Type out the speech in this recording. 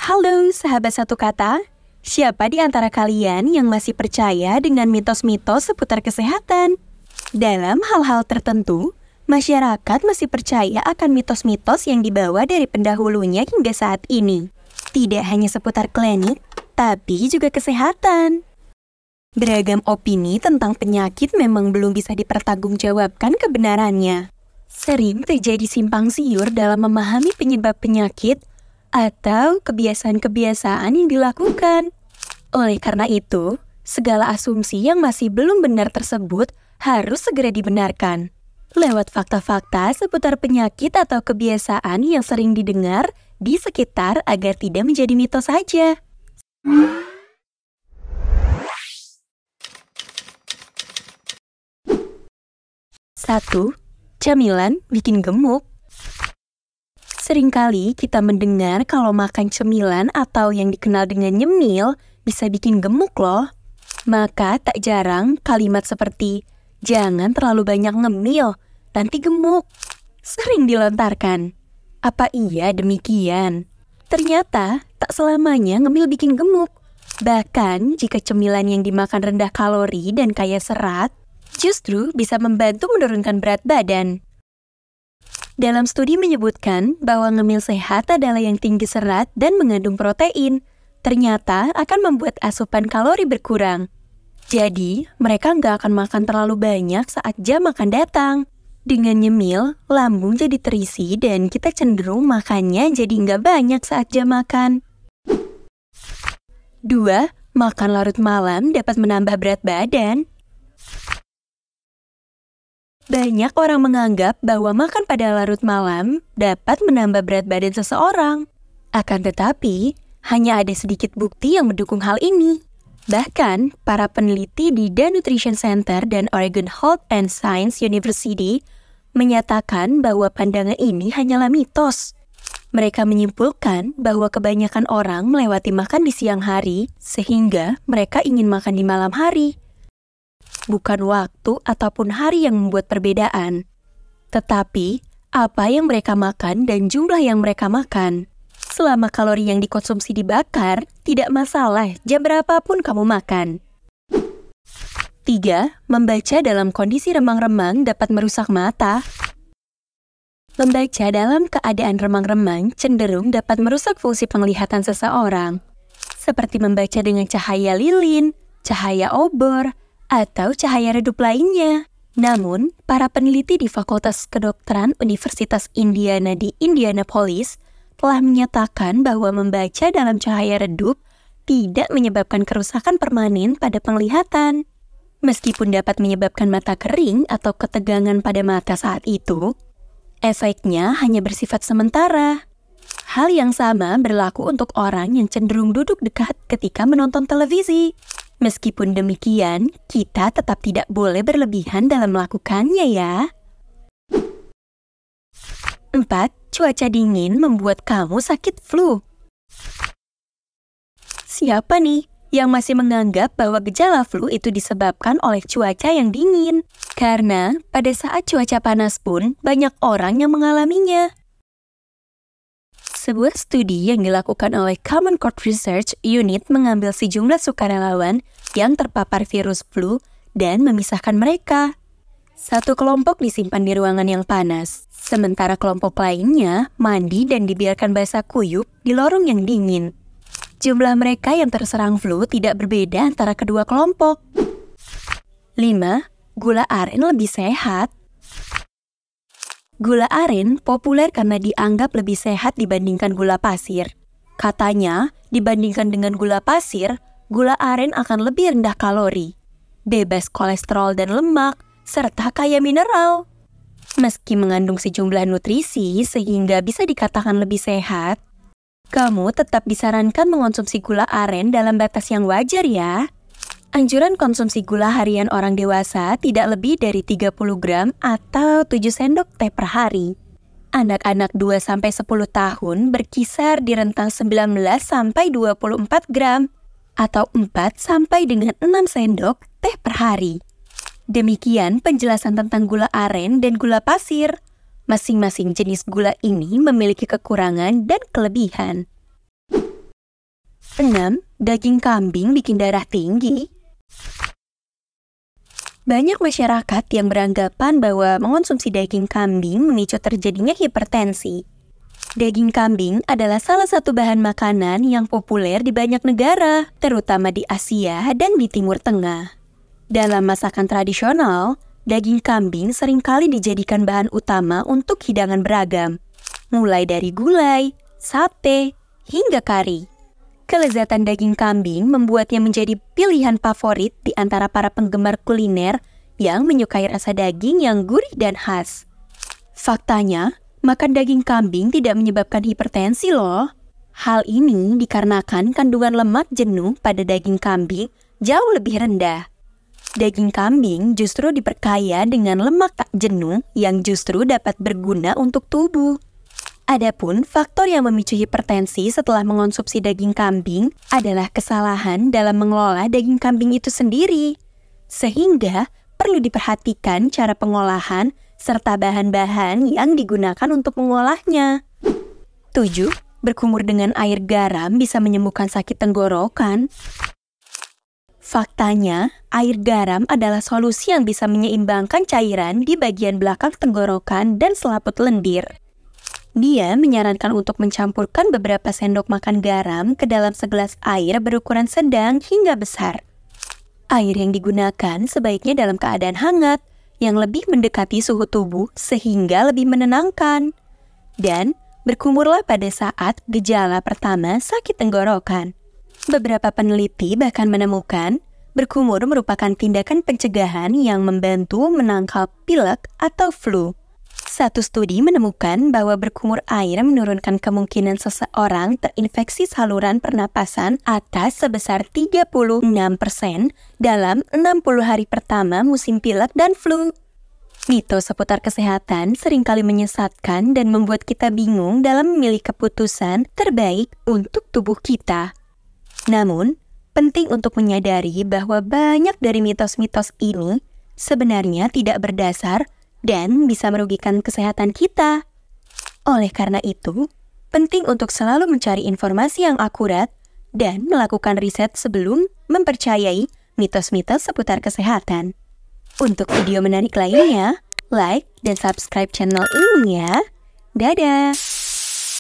Halo sahabat satu kata, siapa di antara kalian yang masih percaya dengan mitos-mitos seputar kesehatan? Dalam hal-hal tertentu, masyarakat masih percaya akan mitos-mitos yang dibawa dari pendahulunya hingga saat ini. Tidak hanya seputar klinik, tapi juga kesehatan. Beragam opini tentang penyakit memang belum bisa dipertanggungjawabkan kebenarannya. Sering terjadi simpang siur dalam memahami penyebab penyakit atau kebiasaan-kebiasaan yang dilakukan. Oleh karena itu, segala asumsi yang masih belum benar tersebut harus segera dibenarkan. Lewat fakta-fakta seputar penyakit atau kebiasaan yang sering didengar di sekitar agar tidak menjadi mitos saja. 1. Camilan bikin gemuk. Seringkali kita mendengar kalau makan cemilan atau yang dikenal dengan nyemil bisa bikin gemuk loh. Maka tak jarang kalimat seperti, jangan terlalu banyak ngemil, nanti gemuk, sering dilontarkan. Apa iya demikian? Ternyata tak selamanya ngemil bikin gemuk. Bahkan jika cemilan yang dimakan rendah kalori dan kaya serat, justru bisa membantu menurunkan berat badan. Dalam studi menyebutkan bahwa ngemil sehat adalah yang tinggi serat dan mengandung protein. Ternyata akan membuat asupan kalori berkurang. Jadi, mereka nggak akan makan terlalu banyak saat jam makan datang. Dengan nyemil, lambung jadi terisi dan kita cenderung makannya jadi nggak banyak saat jam makan. 2. Makan larut malam dapat menambah berat badan. Banyak orang menganggap bahwa makan pada larut malam dapat menambah berat badan seseorang. Akan tetapi, hanya ada sedikit bukti yang mendukung hal ini. Bahkan, para peneliti di The Nutrition Center dan Oregon Health and Science University menyatakan bahwa pandangan ini hanyalah mitos. Mereka menyimpulkan bahwa kebanyakan orang melewati makan di siang hari sehingga mereka ingin makan di malam hari. Bukan waktu ataupun hari yang membuat perbedaan, tetapi apa yang mereka makan dan jumlah yang mereka makan. Selama kalori yang dikonsumsi dibakar, tidak masalah jam berapapun kamu makan. 3. Membaca dalam kondisi remang-remang dapat merusak mata. Membaca dalam keadaan remang-remang cenderung dapat merusak fungsi penglihatan seseorang, seperti membaca dengan cahaya lilin, cahaya obor, atau cahaya redup lainnya. Namun, para peneliti di Fakultas Kedokteran Universitas Indiana di Indianapolis telah menyatakan bahwa membaca dalam cahaya redup tidak menyebabkan kerusakan permanen pada penglihatan. Meskipun dapat menyebabkan mata kering atau ketegangan pada mata saat itu, efeknya hanya bersifat sementara. Hal yang sama berlaku untuk orang yang cenderung duduk dekat ketika menonton televisi. Meskipun demikian, kita tetap tidak boleh berlebihan dalam melakukannya ya. 4. Cuaca dingin membuat kamu sakit flu. Siapa nih yang masih menganggap bahwa gejala flu itu disebabkan oleh cuaca yang dingin? Karena pada saat cuaca panas pun banyak orang yang mengalaminya. Sebuah studi yang dilakukan oleh Common Cold Research Unit mengambil sejumlah sukarelawan yang terpapar virus flu dan memisahkan mereka. Satu kelompok disimpan di ruangan yang panas, sementara kelompok lainnya mandi dan dibiarkan basah kuyup di lorong yang dingin. Jumlah mereka yang terserang flu tidak berbeda antara kedua kelompok. 5. Gula aren lebih sehat. Gula aren populer karena dianggap lebih sehat dibandingkan gula pasir. Katanya, dibandingkan dengan gula pasir, gula aren akan lebih rendah kalori, bebas kolesterol dan lemak, serta kaya mineral. Meski mengandung sejumlah nutrisi sehingga bisa dikatakan lebih sehat, kamu tetap disarankan mengonsumsi gula aren dalam batas yang wajar ya. Anjuran konsumsi gula harian orang dewasa tidak lebih dari 30 gram atau 7 sendok teh per hari. Anak-anak 2-10 tahun berkisar di rentang 19-24 gram atau 4 dengan 6 sendok teh per hari. Demikian penjelasan tentang gula aren dan gula pasir. Masing-masing jenis gula ini memiliki kekurangan dan kelebihan. 6. Daging kambing bikin darah tinggi. Banyak masyarakat yang beranggapan bahwa mengonsumsi daging kambing memicu terjadinya hipertensi. Daging kambing adalah salah satu bahan makanan yang populer di banyak negara, terutama di Asia dan di Timur Tengah. Dalam masakan tradisional, daging kambing seringkali dijadikan bahan utama untuk hidangan beragam, mulai dari gulai, sate, hingga kari. Kelezatan daging kambing membuatnya menjadi pilihan favorit di antara para penggemar kuliner yang menyukai rasa daging yang gurih dan khas. Faktanya, makan daging kambing tidak menyebabkan hipertensi loh. Hal ini dikarenakan kandungan lemak jenuh pada daging kambing jauh lebih rendah. Daging kambing justru diperkaya dengan lemak tak jenuh yang justru dapat berguna untuk tubuh. Adapun faktor yang memicu hipertensi setelah mengonsumsi daging kambing adalah kesalahan dalam mengelola daging kambing itu sendiri. Sehingga perlu diperhatikan cara pengolahan serta bahan-bahan yang digunakan untuk mengolahnya. 7. Berkumur dengan air garam bisa menyembuhkan sakit tenggorokan. Faktanya, air garam adalah solusi yang bisa menyeimbangkan cairan di bagian belakang tenggorokan dan selaput lendir. Dia menyarankan untuk mencampurkan beberapa sendok makan garam ke dalam segelas air berukuran sedang hingga besar. Air yang digunakan sebaiknya dalam keadaan hangat, yang lebih mendekati suhu tubuh sehingga lebih menenangkan. Dan berkumurlah pada saat gejala pertama sakit tenggorokan. Beberapa peneliti bahkan menemukan berkumur merupakan tindakan pencegahan yang membantu menangkal pilek atau flu. Satu studi menemukan bahwa berkumur air menurunkan kemungkinan seseorang terinfeksi saluran pernapasan atas sebesar 36% dalam 60 hari pertama musim pilek dan flu. Mitos seputar kesehatan seringkali menyesatkan dan membuat kita bingung dalam memilih keputusan terbaik untuk tubuh kita. Namun, penting untuk menyadari bahwa banyak dari mitos-mitos ini sebenarnya tidak berdasar dan bisa merugikan kesehatan kita. Oleh karena itu, penting untuk selalu mencari informasi yang akurat dan melakukan riset sebelum mempercayai mitos-mitos seputar kesehatan. Untuk video menarik lainnya, like dan subscribe channel ini ya. Dadah!